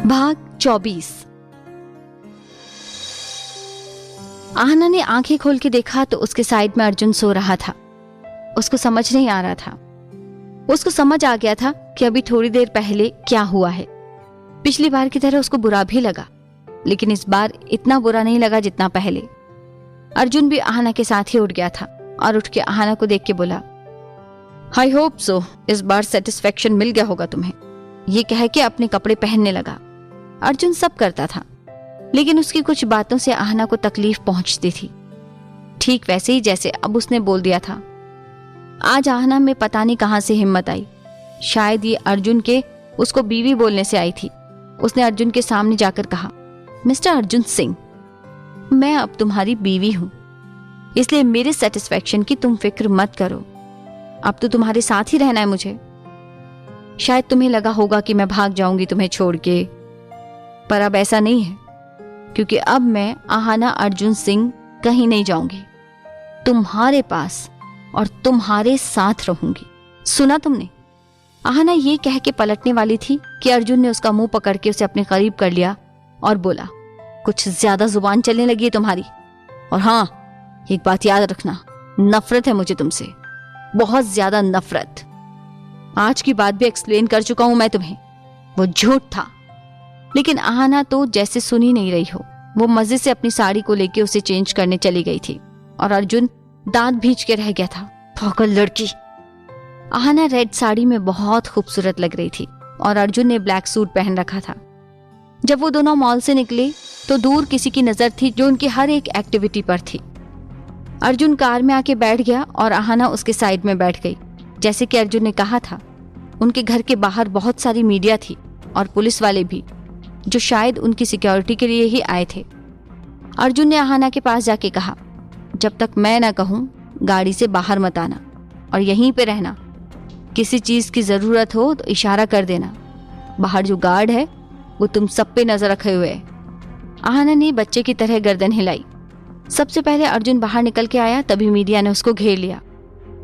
भाग 24। आहना ने आंखें खोल के देखा तो उसके साइड में अर्जुन सो रहा था। उसको समझ नहीं आ रहा था। उसको समझ आ गया था कि अभी थोड़ी देर पहले क्या हुआ है। पिछली बार की तरह उसको बुरा भी लगा, लेकिन इस बार इतना बुरा नहीं लगा जितना पहले। अर्जुन भी आहना के साथ ही उठ गया था और उठ के आहना को देख के बोला, आई होप सो, इस बार सेटिस्फेक्शन मिल गया होगा तुम्हें। ये कह के अपने कपड़े पहनने लगा। अर्जुन सब करता था, लेकिन उसकी कुछ बातों से आहना को तकलीफ पहुंचती थी, ठीक वैसे ही जैसे अब उसने बोल दिया था। आज आहना में पता नहीं कहां से हिम्मत आई। शायद ये अर्जुन के उसको बीवी बोलने से आई थी। उसने अर्जुन के सामने जाकर कहा, मिस्टर अर्जुन सिंह, मैं अब तुम्हारी बीवी हूं, इसलिए मेरे सेटिस्फेक्शन की तुम फिक्र मत करो। अब तो तुम्हारे साथ ही रहना है मुझे। शायद तुम्हें लगा होगा कि मैं भाग जाऊंगी तुम्हें छोड़ के, पर अब ऐसा नहीं है, क्योंकि अब मैं आहना अर्जुन सिंह कहीं नहीं जाऊंगी। तुम्हारे पास और तुम्हारे साथ रहूंगी। सुना तुमने? आहना ये कह के पलटने वाली थी कि अर्जुन ने उसका मुंह पकड़ के उसे अपने करीब कर लिया और बोला, कुछ ज्यादा जुबान चलने लगी है तुम्हारी। और हाँ, एक बात याद रखना, नफरत है मुझे तुमसे, बहुत ज्यादा नफरत। आज की बात भी एक्सप्लेन कर चुका हूं मैं तुम्हें, वो झूठ था। लेकिन आहना तो जैसे सुन ही नहीं रही हो। वो मजे से अपनी साड़ी को लेके उसे चेंज करने चली गई थी और अर्जुन दांत भींच के रह गया था। पागल लड़की। आहना रेड साड़ी में बहुत खूबसूरत लग रही थी और अर्जुन ने ब्लैक सूट पहन रखा था। जब वो दोनों मॉल से निकले तो दूर किसी की नजर थी जो उनकी हर एक एक्टिविटी पर थी। अर्जुन कार में आके बैठ गया और आहना उसके साइड में बैठ गई। जैसे कि अर्जुन ने कहा था, उनके घर के बाहर बहुत सारी मीडिया थी और पुलिस वाले भी, जो शायद उनकी सिक्योरिटी के लिए ही आए थे। अर्जुन ने आहना के पास जाके कहा, जब तक मैं ना कहूं गाड़ी से बाहर मत आना और यहीं पे रहना। किसी चीज की जरूरत हो तो इशारा कर देना। बाहर जो गार्ड है वो तुम सब पे नजर रखे हुए है। आहना ने बच्चे की तरह गर्दन हिलाई। सबसे पहले अर्जुन बाहर निकल के आया, तभी मीडिया ने उसको घेर लिया।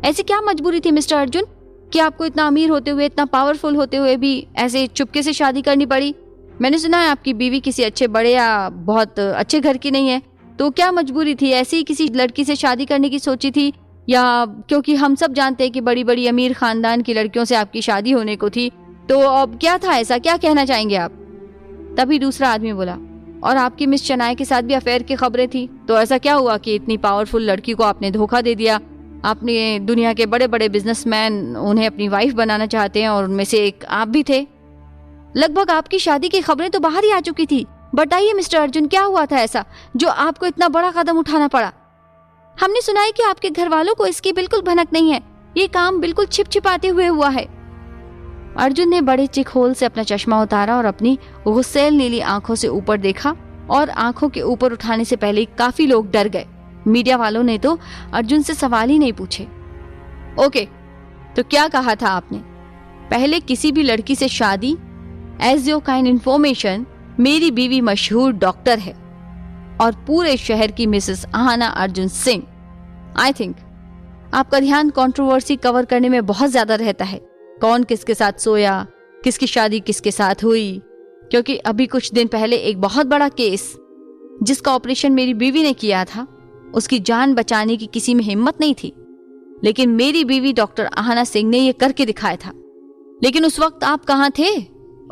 ऐसी क्या मजबूरी थी मिस्टर अर्जुन कि आपको इतना अमीर होते हुए, इतना पावरफुल होते हुए भी ऐसे चुपके से शादी करनी पड़ी? मैंने सुना है आपकी बीवी किसी अच्छे बड़े या बहुत अच्छे घर की नहीं है, तो क्या मजबूरी थी? ऐसे ही किसी लड़की से शादी करने की सोची थी, या क्योंकि हम सब जानते हैं कि बड़ी बड़ी अमीर खानदान की लड़कियों से आपकी शादी होने को थी, तो अब क्या था ऐसा? क्या कहना चाहेंगे आप? तभी दूसरा आदमी बोला, और आपकी मिस शनाया के साथ भी अफेयर की खबरें थी, तो ऐसा क्या हुआ कि इतनी पावरफुल लड़की को आपने धोखा दे दिया? आपने दुनिया के बड़े बड़े बिजनेसमैन उन्हें अपनी वाइफ बनाना चाहते हैं और उनमें से एक आप भी थे। लगभग आपकी शादी की खबरें तो बाहर ही आ चुकी थी। बताइए मिस्टर अर्जुन, क्या हुआ था ऐसा जो आपको इतना बड़ा कदम उठाना पड़ा? हमने सुना है कि आपके घर वालों को इसकी बिल्कुल भनक नहीं है। ये काम बिल्कुल छिप छिपाते हुए हुआ है। अर्जुन ने बड़े चिखोल से अपना चश्मा उतारा और अपनी गुस्सैल नीली आंखों से ऊपर देखा, और आंखों के ऊपर उठाने से पहले काफी लोग डर गए। मीडिया वालों ने तो अर्जुन से सवाल ही नहीं पूछे। ओके, तो क्या कहा था आपने? पहले किसी भी लड़की से शादी? एज योर काइंड इन्फॉर्मेशन, मेरी बीवी मशहूर डॉक्टर है और पूरे शहर की Mrs Aahana Arjun Singh. I think आपका ध्यान कंट्रोवर्सी कवर करने में बहुत ज्यादा रहता है। कौन किसके साथ सोया, किसकी शादी किसके साथ हुई, क्योंकि अभी कुछ दिन पहले एक बहुत बड़ा केस जिसका ऑपरेशन मेरी बीवी ने किया था, उसकी जान बचाने की किसी में हिम्मत नहीं थी, लेकिन मेरी बीवी डॉक्टर आहना सिंह ने यह करके दिखाया था। लेकिन उस वक्त आप कहाँ थे?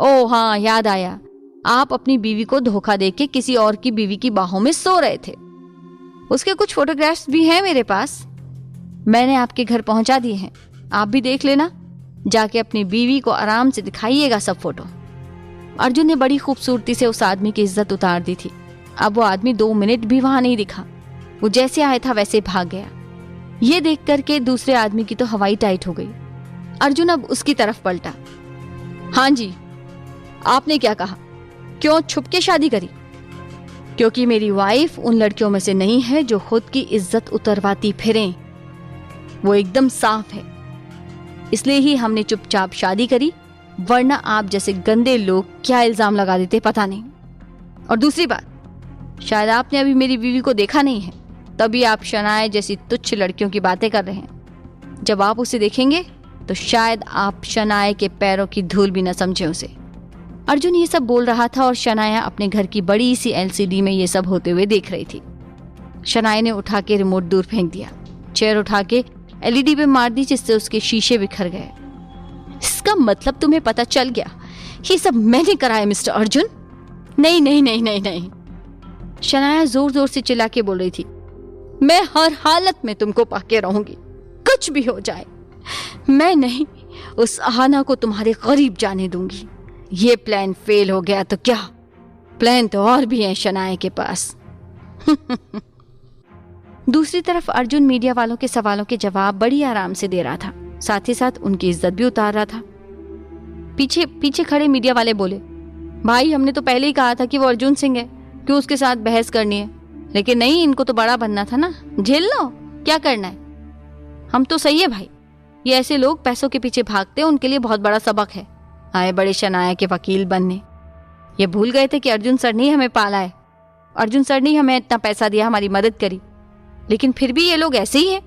ओह हाँ, याद आया, आप अपनी बीवी को धोखा देके किसी और की बीवी की बाहों में सो रहे थे। उसके कुछ फोटोग्राफ्स भी हैं मेरे पास, मैंने आपके घर पहुंचा दिए हैं, आप भी देख लेना। जाके अपनी बीवी को आराम से दिखाइएगा सब फोटो। अर्जुन ने बड़ी खूबसूरती से उस आदमी की इज्जत उतार दी थी। अब वो आदमी 2 मिनट भी वहां नहीं दिखा। वो जैसे आया था वैसे भाग गया। ये देख करके दूसरे आदमी की तो हवाई टाइट हो गई। अर्जुन अब उसकी तरफ पलटा। हाँ जी, आपने क्या कहा? क्यों छुप के शादी करी? क्योंकि मेरी वाइफ उन लड़कियों में से नहीं है जो खुद की इज्जत उतरवाती फिरें। वो एकदम साफ है, इसलिए ही हमने चुपचाप शादी करी, वरना आप जैसे गंदे लोग क्या इल्जाम लगा देते पता नहीं। और दूसरी बात, शायद आपने अभी मेरी बीवी को देखा नहीं है, तभी आप शनाया जैसी तुच्छ लड़कियों की बातें कर रहे हैं। जब आप उसे देखेंगे तो शायद आप शनाया के पैरों की धूल भी न समझे उसे। अर्जुन ये सब बोल रहा था और शनाया अपने घर की बड़ी सी LCD में ये सब होते हुए देख रही थी। शनाया ने उठा के रिमोट दूर फेंक दिया, चेयर उठा के LED पे मार दी जिससे उसके शीशे बिखर गए। इसका मतलब तुम्हें पता चल गया, ये सब मैंने कराया मिस्टर अर्जुन? नहीं नहीं नहीं नहीं नहीं। शनाया जोर जोर से चिल्ला के बोल रही थी, मैं हर हालत में तुमको पाके रहूंगी, कुछ भी हो जाए। मैं नहीं उस आहाना को तुम्हारे करीब जाने दूंगी। ये प्लान फेल हो गया तो क्या, प्लान तो और भी है शनाया के पास। दूसरी तरफ अर्जुन मीडिया वालों के सवालों के जवाब बड़ी आराम से दे रहा था, साथ ही साथ उनकी इज्जत भी उतार रहा था। पीछे खड़े मीडिया वाले बोले, भाई हमने तो पहले ही कहा था कि वो अर्जुन सिंह है, क्यों उसके साथ बहस करनी है? लेकिन नहीं, इनको तो बड़ा बनना था ना, झेल लो, क्या करना है। हम तो सही है भाई, ये ऐसे लोग पैसों के पीछे भागते हैं, उनके लिए बहुत बड़ा सबक है। आए बड़े शनाया के वकील बनने, ये भूल गए थे कि अर्जुन सर ने ही हमें पाला है, अर्जुन सर ने ही हमें इतना पैसा दिया, हमारी मदद करी, लेकिन फिर भी ये लोग ऐसे ही हैं।